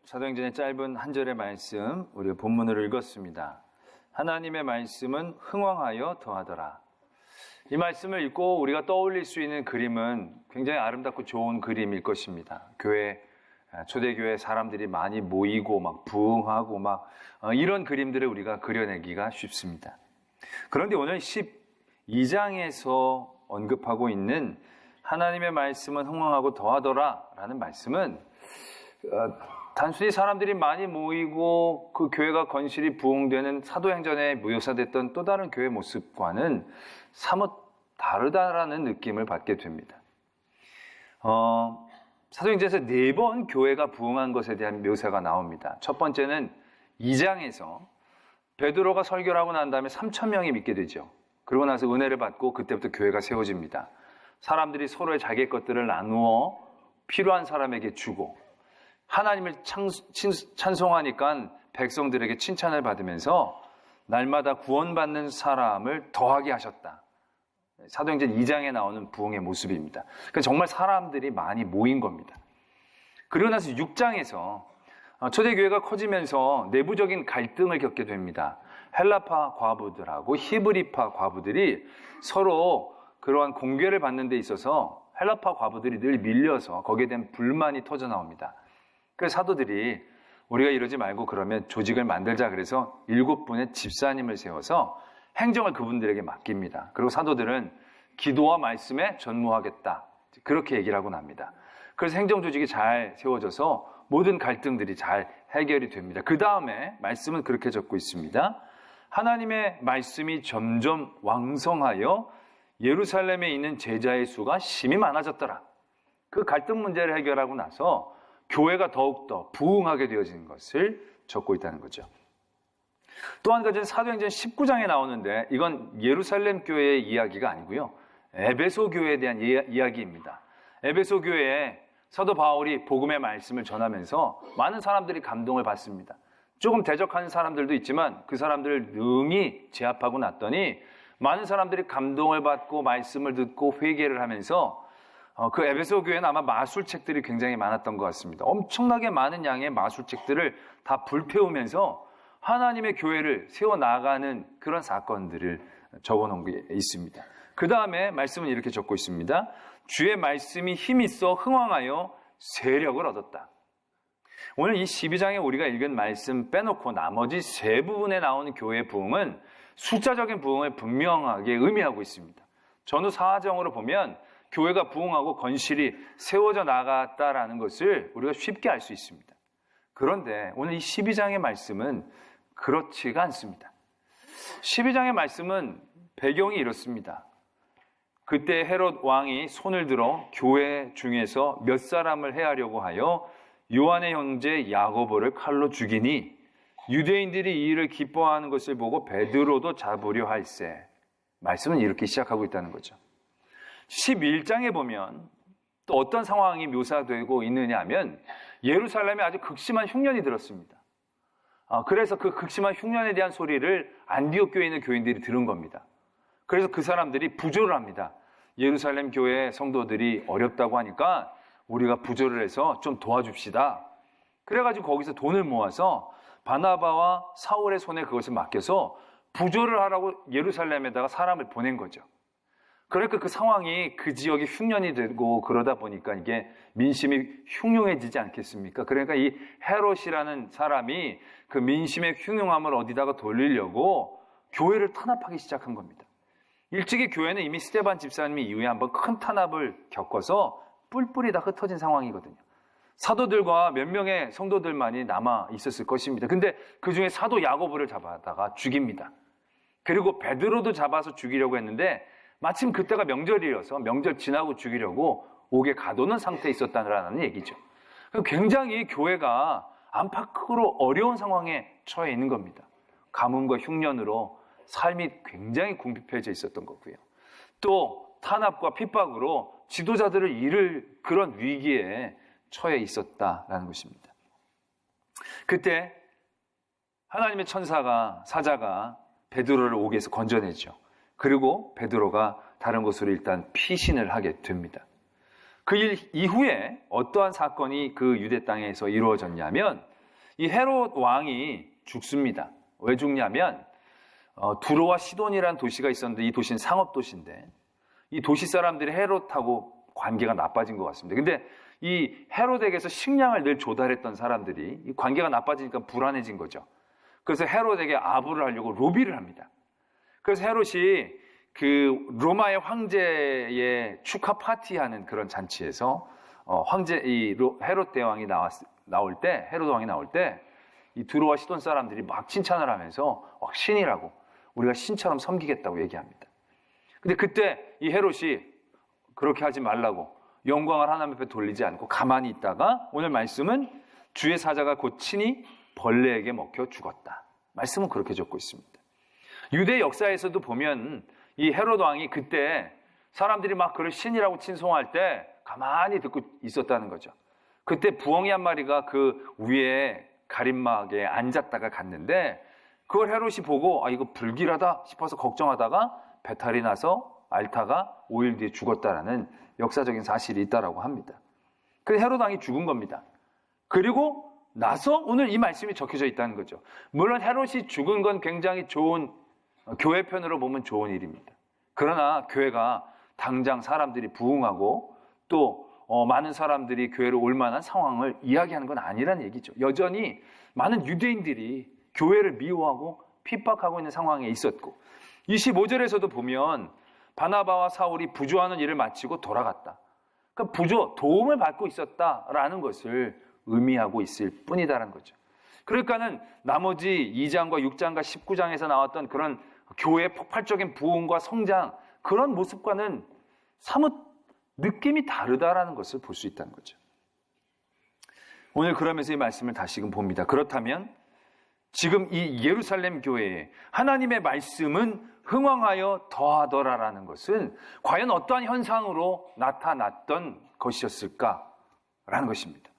사도행전의 짧은 한 절의 말씀, 우리가 본문으로 읽었습니다. 하나님의 말씀은 흥왕하여 더하더라. 이 말씀을 읽고 우리가 떠올릴 수 있는 그림은 굉장히 아름답고 좋은 그림일 것입니다. 초대교회 사람들이 많이 모이고 막 부흥하고 이런 그림들을 우리가 그려내기가 쉽습니다. 그런데 오늘 12장에서 언급하고 있는 하나님의 말씀은 흥왕하고 더하더라 라는 말씀은 단순히 사람들이 많이 모이고 그 교회가 건실히 부흥되는 사도행전에 묘사됐던 또 다른 교회 모습과는 사뭇 다르다라는 느낌을 받게 됩니다. 사도행전에서 4번 교회가 부흥한 것에 대한 묘사가 나옵니다. 첫 번째는 2장에서 베드로가 설교를 하고 난 다음에 3,000명이 믿게 되죠. 그러고 나서 은혜를 받고 그때부터 교회가 세워집니다. 사람들이 서로의 자기의 것들을 나누어 필요한 사람에게 주고 하나님을 찬송하니까 백성들에게 칭찬을 받으면서 날마다 구원받는 사람을 더하게 하셨다. 사도행전 2장에 나오는 부흥의 모습입니다. 그러니까 정말 사람들이 많이 모인 겁니다. 그리고 나서 6장에서 초대교회가 커지면서 내부적인 갈등을 겪게 됩니다. 헬라파 과부들하고 히브리파 과부들이 서로 그러한 공개를 받는 데 있어서 헬라파 과부들이 늘 밀려서 거기에 대한 불만이 터져 나옵니다. 그래서 사도들이 우리가 이러지 말고 그러면 조직을 만들자 그래서 7분의 집사님을 세워서 행정을 그분들에게 맡깁니다. 그리고 사도들은 기도와 말씀에 전무하겠다. 그렇게 얘기를 하고 납니다. 그래서 행정 조직이 잘 세워져서 모든 갈등들이 잘 해결이 됩니다. 그 다음에 말씀은 그렇게 적고 있습니다. 하나님의 말씀이 점점 왕성하여 예루살렘에 있는 제자의 수가 심히 많아졌더라. 그 갈등 문제를 해결하고 나서 교회가 더욱더 부흥하게 되어지는 것을 적고 있다는 거죠. 또 한 가지는 사도행전 19장에 나오는데 이건 예루살렘 교회의 이야기가 아니고요. 에베소 교회에 대한 이야기입니다. 에베소 교회에 사도 바울이 복음의 말씀을 전하면서 많은 사람들이 감동을 받습니다. 조금 대적하는 사람들도 있지만 그 사람들을 능히 제압하고 났더니 많은 사람들이 감동을 받고 말씀을 듣고 회개를 하면서 그 에베소 교회는 아마 마술책들이 굉장히 많았던 것 같습니다. 엄청나게 많은 양의 마술책들을 다 불태우면서 하나님의 교회를 세워나가는 그런 사건들을 적어놓은 게 있습니다. 그 다음에 말씀은 이렇게 적고 있습니다. 주의 말씀이 힘있어 흥왕하여 세력을 얻었다. 오늘 이 12장에 우리가 읽은 말씀 빼놓고 나머지 3부분에 나오는 교회의 부흥은 숫자적인 부흥을 분명하게 의미하고 있습니다. 전후 사정으로 보면 교회가 부흥하고 건실히 세워져 나갔다라는 것을 우리가 쉽게 알 수 있습니다. 그런데 오늘 이 12장의 말씀은 그렇지가 않습니다. 12장의 말씀은 배경이 이렇습니다. 그때 헤롯 왕이 손을 들어 교회 중에서 몇 사람을 해하려고 하여 요한의 형제 야고보를 칼로 죽이니 유대인들이 이 일을 기뻐하는 것을 보고 베드로도 잡으려 할세. 말씀은 이렇게 시작하고 있다는 거죠. 11장에 보면 또 어떤 상황이 묘사되고 있느냐 하면 예루살렘에 아주 극심한 흉년이 들었습니다. 그래서 그 극심한 흉년에 대한 소리를 안디옥 교회에 있는 교인들이 들은 겁니다. 그래서 그 사람들이 부조를 합니다. 예루살렘 교회 성도들이 어렵다고 하니까 우리가 부조를 해서 좀 도와줍시다. 그래가지고 거기서 돈을 모아서 바나바와 사울의 손에 그것을 맡겨서 부조를 하라고 예루살렘에다가 사람을 보낸 거죠. 그러니까 그 상황이 그 지역이 흉년이 되고 그러다 보니까 이게 민심이 흉흉해지지 않겠습니까? 그러니까 이 헤롯이라는 사람이 그 민심의 흉흉함을 어디다가 돌리려고 교회를 탄압하기 시작한 겁니다. 일찍이 교회는 이미 스데반 집사님이 이후에 한번 큰 탄압을 겪어서 뿔뿔이 다 흩어진 상황이거든요. 사도들과 몇 명의 성도들만이 남아 있었을 것입니다. 근데 그 중에 사도 야고보를 잡아다가 죽입니다. 그리고 베드로도 잡아서 죽이려고 했는데 마침 그때가 명절이어서 명절 지나고 죽이려고 옥에 가둬놓은 상태에 있었다는 얘기죠. 굉장히 교회가 안팎으로 어려운 상황에 처해 있는 겁니다. 가뭄과 흉년으로 삶이 굉장히 궁핍해져 있었던 거고요. 또 탄압과 핍박으로 지도자들을 잃을 그런 위기에 처해 있었다라는 것입니다. 그때 하나님의 사자가 베드로를 옥에서 건져내죠. 그리고 베드로가 다른 곳으로 일단 피신을 하게 됩니다. 그 일 이후에 어떠한 사건이 그 유대 땅에서 이루어졌냐면 이 헤롯 왕이 죽습니다. 왜 죽냐면 두로와 시돈이라는 도시가 있었는데 이 도시는 상업 도시인데 이 도시 사람들이 헤롯하고 관계가 나빠진 것 같습니다. 근데 이 헤롯에게서 식량을 늘 조달했던 사람들이 이 관계가 나빠지니까 불안해진 거죠. 그래서 헤롯에게 아부를 하려고 로비를 합니다. 그래서 헤롯이 그 로마의 황제의 축하 파티하는 그런 잔치에서 헤롯 대왕이 나올 때, 헤롯 왕이 나올 때 이 두로와 시돈 사람들이 막 칭찬을 하면서 신이라고 우리가 신처럼 섬기겠다고 얘기합니다. 근데 그때 이 헤롯이 그렇게 하지 말라고 영광을 하나님 앞에 돌리지 않고 가만히 있다가 오늘 말씀은 주의 사자가 곧 친히 벌레에게 먹혀 죽었다. 말씀은 그렇게 적고 있습니다. 유대 역사에서도 보면 이 헤롯 왕이 그때 사람들이 막 그를 신이라고 칭송할 때 가만히 듣고 있었다는 거죠. 그때 부엉이 한 마리가 그 위에 가림막에 앉았다가 갔는데 그걸 헤롯이 보고 이거 불길하다 싶어서 걱정하다가 배탈이 나서 앓다가 5일 뒤에 죽었다라는 역사적인 사실이 있다라고 합니다. 그래서 헤롯 왕이 죽은 겁니다. 그리고 나서 오늘 이 말씀이 적혀져 있다는 거죠. 물론 헤롯이 죽은 건 굉장히 좋은, 교회 편으로 보면 좋은 일입니다. 그러나 교회가 당장 사람들이 부흥하고 또 많은 사람들이 교회로 올 만한 상황을 이야기하는 건 아니란 얘기죠. 여전히 많은 유대인들이 교회를 미워하고 핍박하고 있는 상황에 있었고 25절에서도 보면 바나바와 사울이 부조하는 일을 마치고 돌아갔다. 그러니까 도움을 받고 있었다라는 것을 의미하고 있을 뿐이다라는 거죠. 그러니까는 나머지 2장과 6장과 19장에서 나왔던 그런 교회의 폭발적인 부흥과 성장, 그런 모습과는 사뭇 느낌이 다르다라는 것을 볼 수 있다는 거죠. 오늘 그러면서 이 말씀을 다시금 봅니다. 그렇다면 지금 이 예루살렘 교회에 하나님의 말씀은 흥왕하여 더하더라라는 것은 과연 어떠한 현상으로 나타났던 것이었을까라는 것입니다.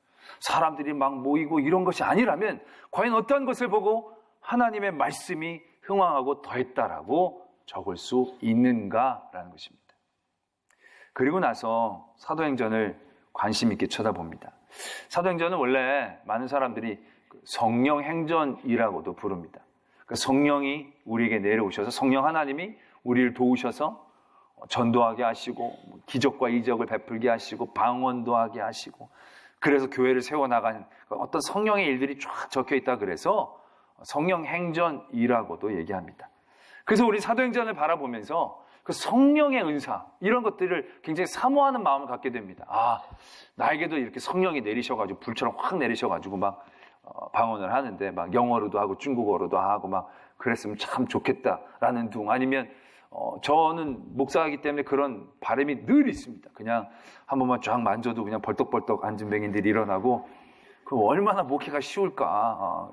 사람들이 막 모이고 이런 것이 아니라면 과연 어떠한 것을 보고 하나님의 말씀이 흥왕하고 더했다라고 적을 수 있는가라는 것입니다. 그리고 나서 사도행전을 관심 있게 쳐다봅니다. 사도행전은 원래 많은 사람들이 성령 행전이라고도 부릅니다. 성령이 우리에게 내려오셔서 성령 하나님이 우리를 도우셔서 전도하게 하시고 기적과 이적을 베풀게 하시고 방언도 하게 하시고 그래서 교회를 세워나가는 어떤 성령의 일들이 쫙 적혀있다 그래서 성령 행전이라고도 얘기합니다. 그래서 우리 사도행전을 바라보면서 그 성령의 은사 이런 것들을 굉장히 사모하는 마음을 갖게 됩니다. 나에게도 이렇게 성령이 내리셔가지고 불처럼 확 내리셔가지고 막 방언을 하는데 막 영어로도 하고 중국어로도 하고 막 그랬으면 참 좋겠다라는 둥 아니면 저는 목사이기 때문에 그런 바람이 늘 있습니다. 그냥 한 번만 쫙 만져도 그냥 벌떡벌떡 앉은 맹인들이 일어나고 그 얼마나 목회가 쉬울까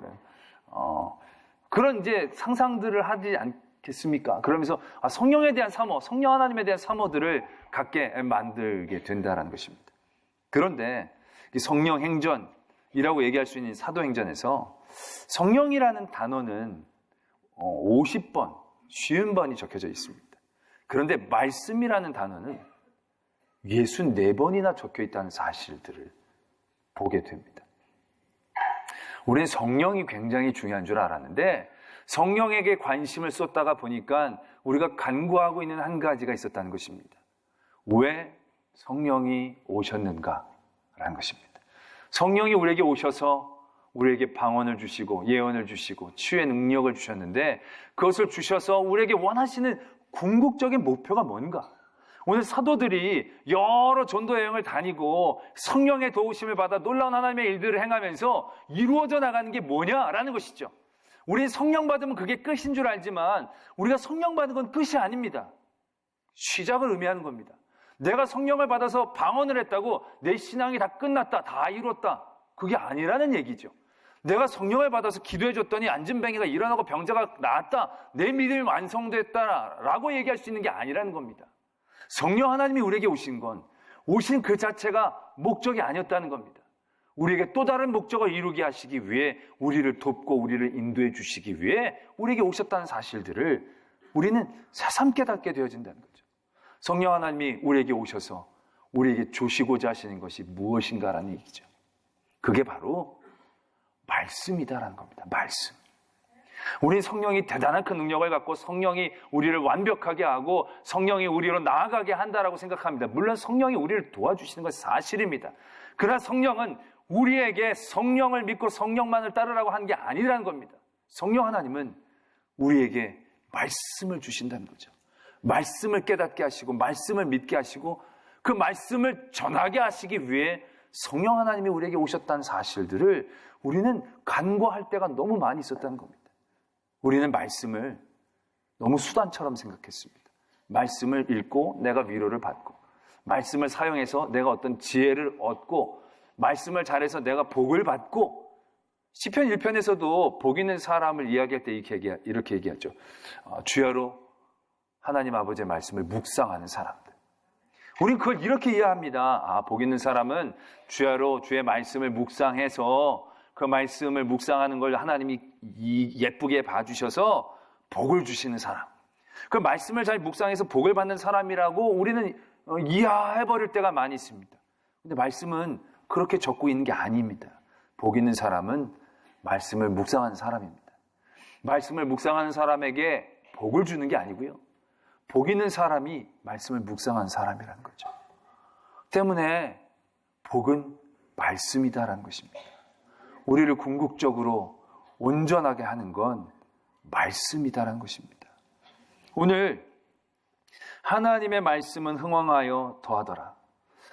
그런 이제 상상들을 하지 않겠습니까? 그러면서 성령에 대한 사모, 성령 하나님에 대한 사모들을 갖게 만들게 된다는 것입니다. 그런데 이 성령 행전이라고 얘기할 수 있는 사도행전에서 성령이라는 단어는 50번, 50번이 적혀져 있습니다. 그런데 말씀이라는 단어는 64번이나 적혀 있다는 사실들을 보게 됩니다. 우리는 성령이 굉장히 중요한 줄 알았는데 성령에게 관심을 쏟다가 보니까 우리가 간구하고 있는 한 가지가 있었다는 것입니다. 왜 성령이 오셨는가라는 것입니다. 성령이 우리에게 오셔서 우리에게 방언을 주시고 예언을 주시고 치유의 능력을 주셨는데 그것을 주셔서 우리에게 원하시는 궁극적인 목표가 뭔가? 오늘 사도들이 여러 전도 여행을 다니고 성령의 도우심을 받아 놀라운 하나님의 일들을 행하면서 이루어져 나가는 게 뭐냐라는 것이죠. 우리는 성령 받으면 그게 끝인 줄 알지만 우리가 성령 받은 건 끝이 아닙니다. 시작을 의미하는 겁니다. 내가 성령을 받아서 방언을 했다고 내 신앙이 다 끝났다, 다 이뤘다. 그게 아니라는 얘기죠. 내가 성령을 받아서 기도해줬더니 앉은뱅이가 일어나고 병자가 나았다. 내 믿음이 완성됐다라고 얘기할 수 있는 게 아니라는 겁니다. 성령 하나님이 우리에게 오신 건 오신 그 자체가 목적이 아니었다는 겁니다. 우리에게 또 다른 목적을 이루게 하시기 위해 우리를 돕고 우리를 인도해 주시기 위해 우리에게 오셨다는 사실들을 우리는 새삼 깨닫게 되어진다는 거죠. 성령 하나님이 우리에게 오셔서 우리에게 주시고자 하시는 것이 무엇인가라는 얘기죠. 그게 바로 말씀이다라는 겁니다. 말씀. 우리 성령이 대단한 그 능력을 갖고 성령이 우리를 완벽하게 하고 성령이 우리로 나아가게 한다라고 생각합니다. 물론 성령이 우리를 도와주시는 건 사실입니다. 그러나 성령은 우리에게 성령을 믿고 성령만을 따르라고 하는 게 아니라는 겁니다. 성령 하나님은 우리에게 말씀을 주신다는 거죠. 말씀을 깨닫게 하시고 말씀을 믿게 하시고 그 말씀을 전하게 하시기 위해 성령 하나님이 우리에게 오셨다는 사실들을 우리는 간과할 때가 너무 많이 있었다는 겁니다. 우리는 말씀을 너무 수단처럼 생각했습니다. 말씀을 읽고 내가 위로를 받고 말씀을 사용해서 내가 어떤 지혜를 얻고 말씀을 잘해서 내가 복을 받고 시편 1편에서도 복 있는 사람을 이야기할 때 이렇게 얘기하죠. 주야로 하나님 아버지의 말씀을 묵상하는 사람들. 우리는 그걸 이렇게 이해합니다. 복 있는 사람은 주야로 주의 말씀을 묵상해서 그 말씀을 묵상하는 걸 하나님이 예쁘게 봐주셔서 복을 주시는 사람. 그 말씀을 잘 묵상해서 복을 받는 사람이라고 우리는 이해해버릴 때가 많이 있습니다. 근데 말씀은 그렇게 적고 있는 게 아닙니다. 복 있는 사람은 말씀을 묵상하는 사람입니다. 말씀을 묵상하는 사람에게 복을 주는 게 아니고요. 복 있는 사람이 말씀을 묵상하는 사람이라는 거죠. 때문에 복은 말씀이다라는 것입니다. 우리를 궁극적으로 온전하게 하는 건 말씀이다라는 것입니다. 오늘 하나님의 말씀은 흥왕하여 더하더라.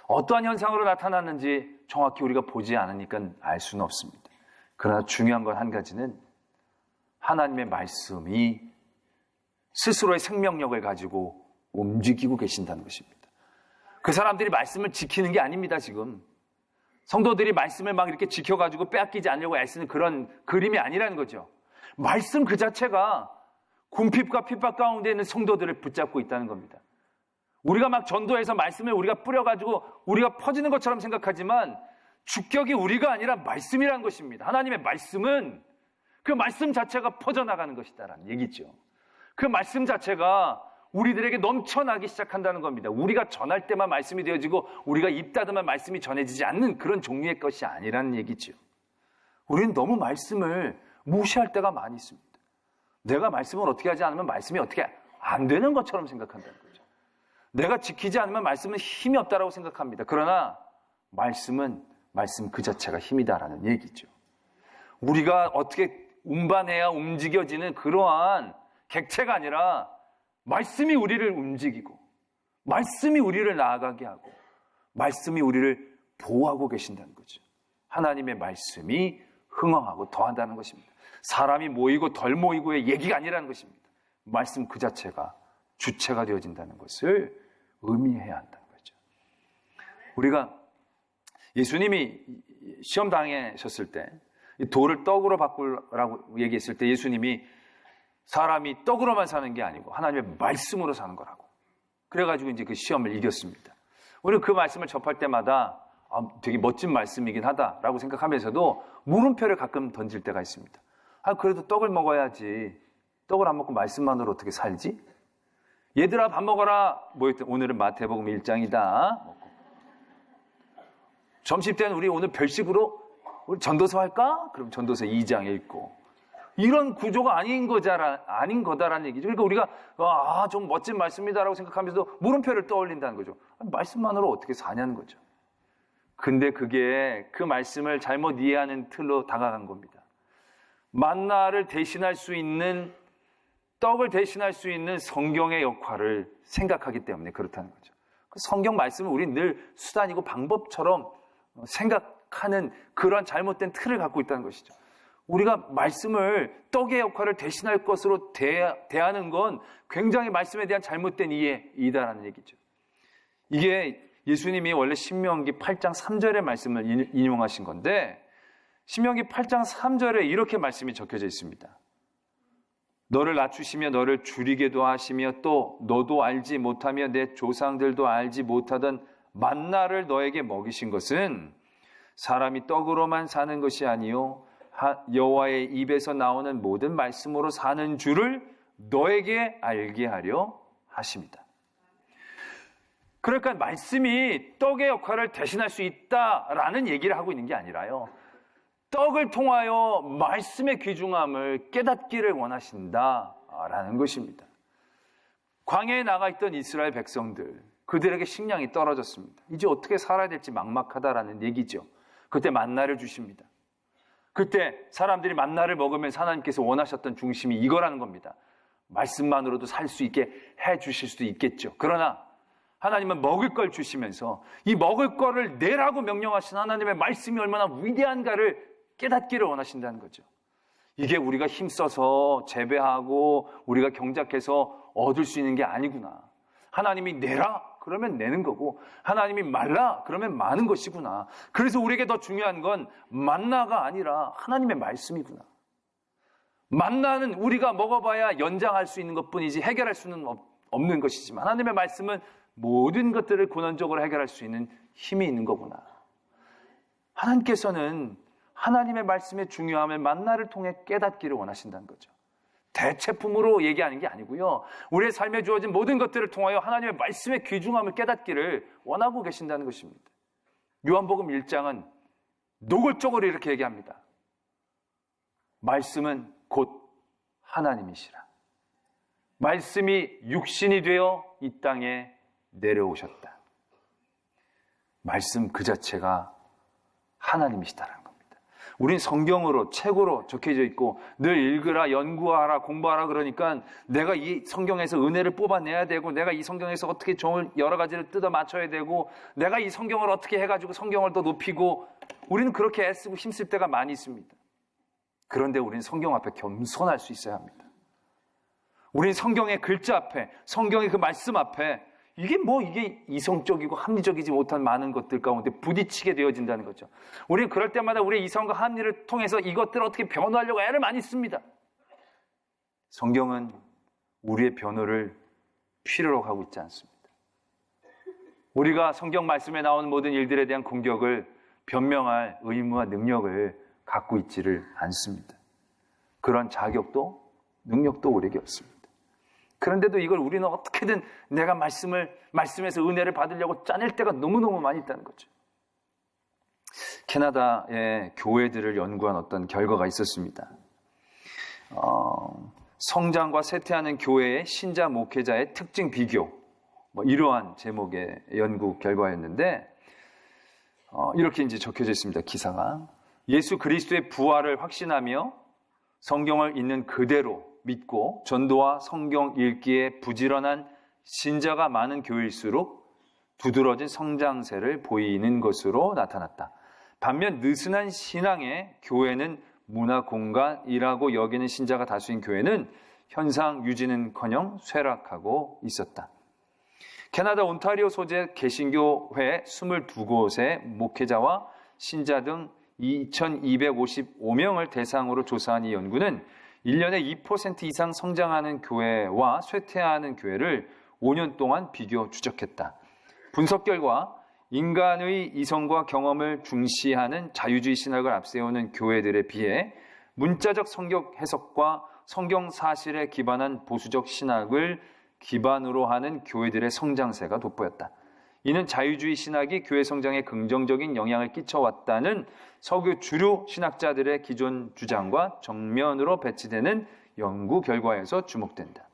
어떠한 현상으로 나타났는지 정확히 우리가 보지 않으니까 알 수는 없습니다. 그러나 중요한 건 한 가지는 하나님의 말씀이 스스로의 생명력을 가지고 움직이고 계신다는 것입니다. 그 사람들이 말씀을 지키는 게 아닙니다, 지금. 성도들이 말씀을 막 이렇게 지켜가지고 빼앗기지 않으려고 애쓰는 그런 그림이 아니라는 거죠. 말씀 그 자체가 궁핍과 핍박 가운데 있는 성도들을 붙잡고 있다는 겁니다. 우리가 막 전도해서 말씀을 우리가 뿌려가지고 우리가 퍼지는 것처럼 생각하지만 주격이 우리가 아니라 말씀이라는 것입니다. 하나님의 말씀은 그 말씀 자체가 퍼져나가는 것이다라는 얘기죠. 그 말씀 자체가 우리들에게 넘쳐나기 시작한다는 겁니다. 우리가 전할 때만 말씀이 되어지고 우리가 입 닫으면 말씀이 전해지지 않는 그런 종류의 것이 아니라는 얘기죠. 우리는 너무 말씀을 무시할 때가 많이 있습니다. 내가 말씀을 어떻게 하지 않으면 말씀이 어떻게 안 되는 것처럼 생각한다는 거죠. 내가 지키지 않으면 말씀은 힘이 없다라고 생각합니다. 그러나 말씀은 말씀 그 자체가 힘이다라는 얘기죠. 우리가 어떻게 운반해야 움직여지는 그러한 객체가 아니라 말씀이 우리를 움직이고 말씀이 우리를 나아가게 하고 말씀이 우리를 보호하고 계신다는 거죠. 하나님의 말씀이 흥왕하고 더한다는 것입니다. 사람이 모이고 덜 모이고의 얘기가 아니라는 것입니다. 말씀 그 자체가 주체가 되어진다는 것을 의미해야 한다는 거죠. 우리가 예수님이 시험 당하셨을 때 돌을 떡으로 바꾸라고 얘기했을 때 예수님이 사람이 떡으로만 사는 게 아니고 하나님의 말씀으로 사는 거라고. 그래가지고 이제 그 시험을 이겼습니다. 우리는 그 말씀을 접할 때마다 되게 멋진 말씀이긴 하다라고 생각하면서도 물음표를 가끔 던질 때가 있습니다. 그래도 떡을 먹어야지. 떡을 안 먹고 말씀만으로 어떻게 살지? 얘들아 밥 먹어라. 오늘은 마태복음 1장이다. 점심때는 우리 오늘 별식으로 우리 전도서 할까? 그럼 전도서 2장 읽고. 이런 구조가 아닌 거다라는 얘기죠. 그러니까 우리가 좀 멋진 말씀이다라고 생각하면서도 물음표를 떠올린다는 거죠. 말씀만으로 어떻게 사냐는 거죠. 근데 그게 그 말씀을 잘못 이해하는 틀로 다가간 겁니다. 만나를 대신할 수 있는 떡을 대신할 수 있는 성경의 역할을 생각하기 때문에 그렇다는 거죠. 그 성경 말씀은 우리는 늘 수단이고 방법처럼 생각하는 그런 잘못된 틀을 갖고 있다는 것이죠. 우리가 말씀을 떡의 역할을 대신할 것으로 대하는 건 굉장히 말씀에 대한 잘못된 이해이다라는 얘기죠. 이게 예수님이 원래 신명기 8장 3절의 말씀을 인용하신 건데 신명기 8장 3절에 이렇게 말씀이 적혀져 있습니다. 너를 낮추시며 너를 줄이게도 하시며 또 너도 알지 못하며 내 조상들도 알지 못하던 만나를 너에게 먹이신 것은 사람이 떡으로만 사는 것이 아니요 여호와의 입에서 나오는 모든 말씀으로 사는 줄을 너에게 알게 하려 하십니다. 그러니까 말씀이 떡의 역할을 대신할 수 있다라는 얘기를 하고 있는 게 아니라요. 떡을 통하여 말씀의 귀중함을 깨닫기를 원하신다라는 것입니다. 광야에 나가 있던 이스라엘 백성들, 그들에게 식량이 떨어졌습니다. 이제 어떻게 살아야 될지 막막하다라는 얘기죠. 그때 만나를 주십니다. 그때 사람들이 만나를 먹으면서 하나님께서 원하셨던 중심이 이거라는 겁니다. 말씀만으로도 살 수 있게 해 주실 수도 있겠죠. 그러나 하나님은 먹을 걸 주시면서 이 먹을 거를 내라고 명령하신 하나님의 말씀이 얼마나 위대한가를 깨닫기를 원하신다는 거죠. 이게 우리가 힘써서 재배하고 우리가 경작해서 얻을 수 있는 게 아니구나. 하나님이 내라 그러면 내는 거고, 하나님이 말라 그러면 마는 것이구나. 그래서 우리에게 더 중요한 건 만나가 아니라 하나님의 말씀이구나. 만나는 우리가 먹어봐야 연장할 수 있는 것뿐이지 해결할 수는 없는 것이지만, 하나님의 말씀은 모든 것들을 근원적으로 해결할 수 있는 힘이 있는 거구나. 하나님께서는 하나님의 말씀의 중요함을 만나를 통해 깨닫기를 원하신다는 거죠. 대체품으로 얘기하는 게 아니고요. 우리의 삶에 주어진 모든 것들을 통하여 하나님의 말씀의 귀중함을 깨닫기를 원하고 계신다는 것입니다. 요한복음 1장은 노골적으로 이렇게 얘기합니다. 말씀은 곧 하나님이시라. 말씀이 육신이 되어 이 땅에 내려오셨다. 말씀 그 자체가 하나님이시다라는 겁니다. 우린 성경으로, 책으로 적혀져 있고 늘 읽으라, 연구하라, 공부하라 그러니까 내가 이 성경에서 은혜를 뽑아내야 되고, 내가 이 성경에서 어떻게 종을 여러 가지를 뜯어 맞춰야 되고, 내가 이 성경을 어떻게 해가지고 성경을 더 높이고, 우리는 그렇게 애쓰고 힘쓸 때가 많이 있습니다. 그런데 우리는 성경 앞에 겸손할 수 있어야 합니다. 우리는 성경의 글자 앞에, 성경의 그 말씀 앞에 이게 이성적이고 합리적이지 못한 많은 것들 가운데 부딪히게 되어진다는 거죠. 우리는 그럴 때마다 우리의 이성과 합리를 통해서 이것들을 어떻게 변호하려고 애를 많이 씁니다. 성경은 우리의 변호를 필요로 하고 있지 않습니다. 우리가 성경 말씀에 나오는 모든 일들에 대한 공격을 변명할 의무와 능력을 갖고 있지를 않습니다. 그런 자격도 능력도 우리에게 없습니다. 그런데도 이걸 우리는 어떻게든 내가 말씀에서 은혜를 받으려고 짜낼 때가 너무너무 많이 있다는 거죠. 캐나다의 교회들을 연구한 어떤 결과가 있었습니다. 성장과 쇠퇴하는 교회의 신자 목회자의 특징 비교, 이러한 제목의 연구 결과였는데, 이렇게 이제 적혀져 있습니다. 기사가. 예수 그리스도의 부활을 확신하며 성경을 있는 그대로 믿고 전도와 성경 읽기에 부지런한 신자가 많은 교회일수록 두드러진 성장세를 보이는 것으로 나타났다. 반면 느슨한 신앙의 교회는 문화 공간이라고 여기는 신자가 다수인 교회는 현상 유지는커녕 쇠락하고 있었다. 캐나다 온타리오 소재 개신교회 22곳의 목회자와 신자 등 2255명을 대상으로 조사한 이 연구는 1년에 2% 이상 성장하는 교회와 쇠퇴하는 교회를 5년 동안 비교 추적했다. 분석 결과 인간의 이성과 경험을 중시하는 자유주의 신학을 앞세우는 교회들에 비해 문자적 성경 해석과 성경 사실에 기반한 보수적 신학을 기반으로 하는 교회들의 성장세가 돋보였다. 이는 자유주의 신학이 교회 성장에 긍정적인 영향을 끼쳐왔다는 서구 주류 신학자들의 기존 주장과 정면으로 배치되는 연구 결과에서 주목된다.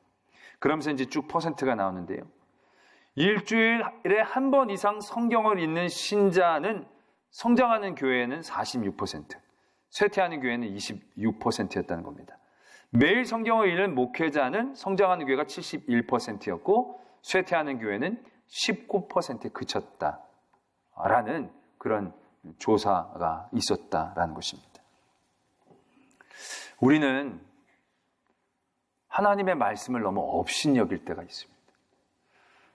그러면서 이제 쭉 퍼센트가 나오는데요. 일주일에 한 번 이상 성경을 읽는 신자는 성장하는 교회에는 46%, 쇠퇴하는 교회는 26%였다는 겁니다. 매일 성경을 읽는 목회자는 성장하는 교회가 71%였고 쇠퇴하는 교회는 19%에 그쳤다라는 그런 조사가 있었다라는 것입니다. 우리는 하나님의 말씀을 너무 업신여길 때가 있습니다.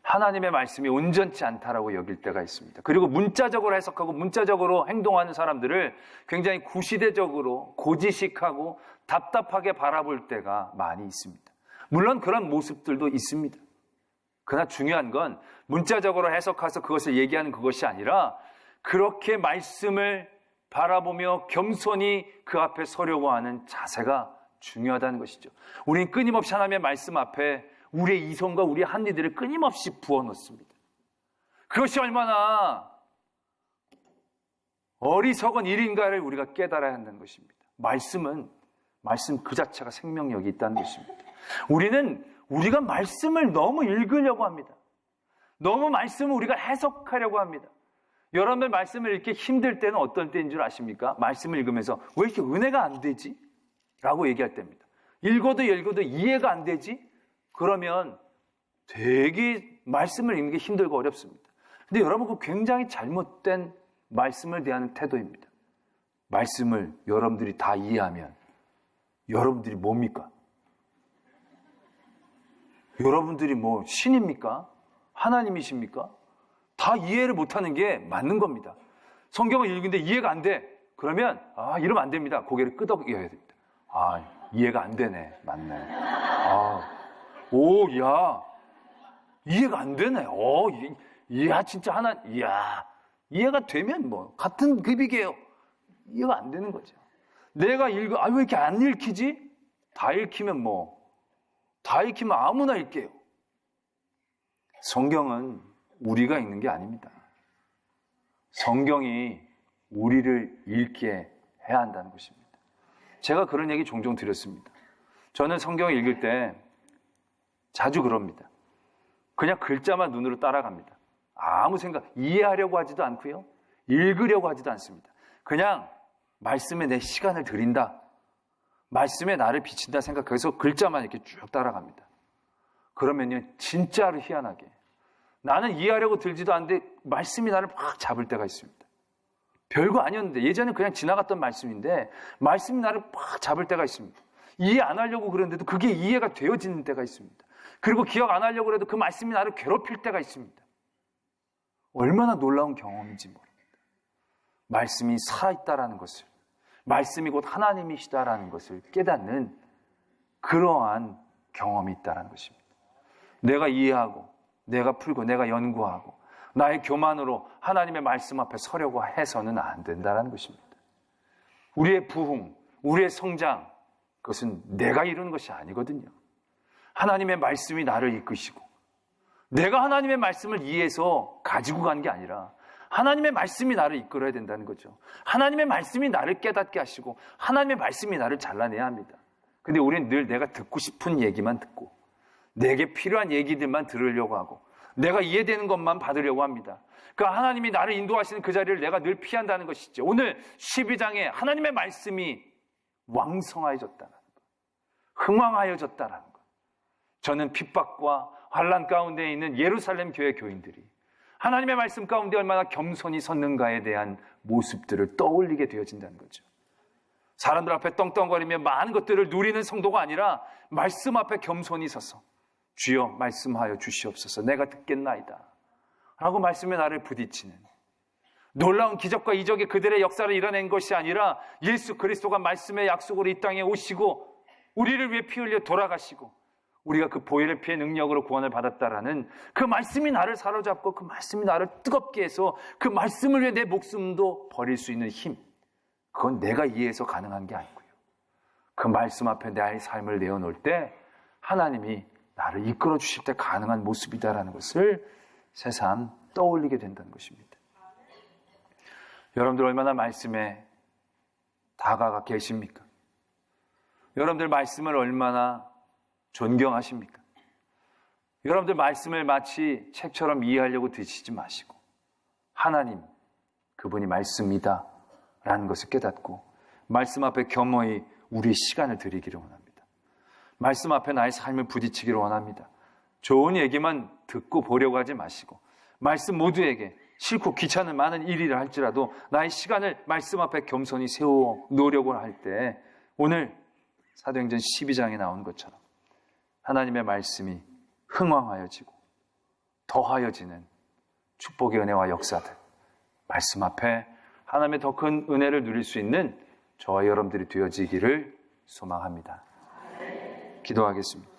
하나님의 말씀이 온전치 않다라고 여길 때가 있습니다. 그리고 문자적으로 해석하고 문자적으로 행동하는 사람들을 굉장히 구시대적으로 고지식하고 답답하게 바라볼 때가 많이 있습니다. 물론 그런 모습들도 있습니다. 그러나 중요한 건 문자적으로 해석해서 그것을 얘기하는 그것이 아니라 그렇게 말씀을 바라보며 겸손히 그 앞에 서려고 하는 자세가 중요하다는 것이죠. 우리는 끊임없이 하나님의 말씀 앞에 우리의 이성과 우리의 합리들을 끊임없이 부어넣습니다. 그것이 얼마나 어리석은 일인가를 우리가 깨달아야 한다는 것입니다. 말씀 그 자체가 생명력이 있다는 것입니다. 우리가 말씀을 너무 읽으려고 합니다. 너무 말씀을 우리가 해석하려고 합니다. 여러분들 말씀을 읽기 힘들 때는 어떤 때인 줄 아십니까? 말씀을 읽으면서 왜 이렇게 은혜가 안 되지? 라고 얘기할 때입니다. 읽어도 이해가 안 되지? 그러면 되게 말씀을 읽는 게 힘들고 어렵습니다. 근데 여러분, 그 굉장히 잘못된 말씀을 대하는 태도입니다. 말씀을 여러분들이 다 이해하면 여러분들이 뭡니까? 여러분들이 뭐 신입니까? 하나님이십니까? 다 이해를 못하는 게 맞는 겁니다. 성경을 읽는데 이해가 안 돼. 그러면 이러면 안 됩니다. 고개를 끄덕여야 됩니다. 이해가 안 되네. 맞네. 이해가 안 되네. 진짜 이해가 되면 뭐 같은 급이게요. 이해가 안 되는 거죠. 내가 왜 이렇게 안 읽히지? 다 읽히면 아무나 읽게요. 성경은 우리가 읽는 게 아닙니다. 성경이 우리를 읽게 해야 한다는 것입니다. 제가 그런 얘기 종종 드렸습니다. 저는 성경을 읽을 때 자주 그럽니다. 그냥 글자만 눈으로 따라갑니다. 아무 생각, 이해하려고 하지도 않고요. 읽으려고 하지도 않습니다. 그냥 말씀에 내 시간을 들인다. 말씀에 나를 비친다 생각해서 글자만 이렇게 쭉 따라갑니다. 그러면요, 진짜로 희한하게 나는 이해하려고 들지도 않는데 말씀이 나를 막 잡을 때가 있습니다. 별거 아니었는데, 예전에 그냥 지나갔던 말씀인데 말씀이 나를 막 잡을 때가 있습니다. 이해 안 하려고 그랬는데도 그게 이해가 되어지는 때가 있습니다. 그리고 기억 안 하려고 해도 그 말씀이 나를 괴롭힐 때가 있습니다. 얼마나 놀라운 경험인지 모릅니다. 말씀이 살아있다라는 것을, 말씀이 곧 하나님이시다라는 것을 깨닫는 그러한 경험이 있다는 것입니다. 내가 이해하고 내가 풀고 내가 연구하고 나의 교만으로 하나님의 말씀 앞에 서려고 해서는 안 된다는 것입니다. 우리의 부흥, 우리의 성장, 그것은 내가 이루는 것이 아니거든요. 하나님의 말씀이 나를 이끄시고 내가 하나님의 말씀을 이해해서 가지고 간 게 아니라 하나님의 말씀이 나를 이끌어야 된다는 거죠. 하나님의 말씀이 나를 깨닫게 하시고 하나님의 말씀이 나를 잘라내야 합니다. 근데 우리는 늘 내가 듣고 싶은 얘기만 듣고 내게 필요한 얘기들만 들으려고 하고 내가 이해되는 것만 받으려고 합니다. 그러니까 하나님이 나를 인도하시는 그 자리를 내가 늘 피한다는 것이죠. 오늘 12장에 하나님의 말씀이 왕성하여졌다는 것, 흥왕하여졌다는 것. 저는 핍박과 환난 가운데 있는 예루살렘 교회 교인들이 하나님의 말씀 가운데 얼마나 겸손히 섰는가에 대한 모습들을 떠올리게 되어진다는 거죠. 사람들 앞에 떵떵거리며 많은 것들을 누리는 성도가 아니라 말씀 앞에 겸손히 서서 주여 말씀하여 주시옵소서, 내가 듣겠나이다 라고 말씀에 나를 부딪히는, 놀라운 기적과 이적이 그들의 역사를 이뤄낸 것이 아니라 예수 그리스도가 말씀의 약속으로 이 땅에 오시고 우리를 위해 피 흘려 돌아가시고 우리가 그 보혈의 피의 능력으로 구원을 받았다라는 그 말씀이 나를 사로잡고 그 말씀이 나를 뜨겁게 해서 그 말씀을 위해 내 목숨도 버릴 수 있는 힘, 그건 내가 이해해서 가능한 게 아니고요. 그 말씀 앞에 내 삶을 내어놓을 때 하나님이 나를 이끌어 주실 때 가능한 모습이다라는 것을 새삼 떠올리게 된다는 것입니다. 여러분들 얼마나 말씀에 다가가 계십니까? 여러분들 말씀을 얼마나 존경하십니까? 여러분들 말씀을 마치 책처럼 이해하려고 드시지 마시고 하나님, 그분이 말씀이다 라는 것을 깨닫고 말씀 앞에 겸허히 우리의 시간을 드리기를 원합니다. 말씀 앞에 나의 삶을 부딪히기를 원합니다. 좋은 얘기만 듣고 보려고 하지 마시고 말씀 모두에게 싫고 귀찮은 많은 일이라 할지라도 나의 시간을 말씀 앞에 겸손히 세워 놓으려고 할 때 오늘 사도행전 12장에 나온 것처럼 하나님의 말씀이 흥왕하여지고 더하여지는 축복의 은혜와 역사들, 말씀 앞에 하나님의 더 큰 은혜를 누릴 수 있는 저와 여러분들이 되어지기를 소망합니다. 기도하겠습니다.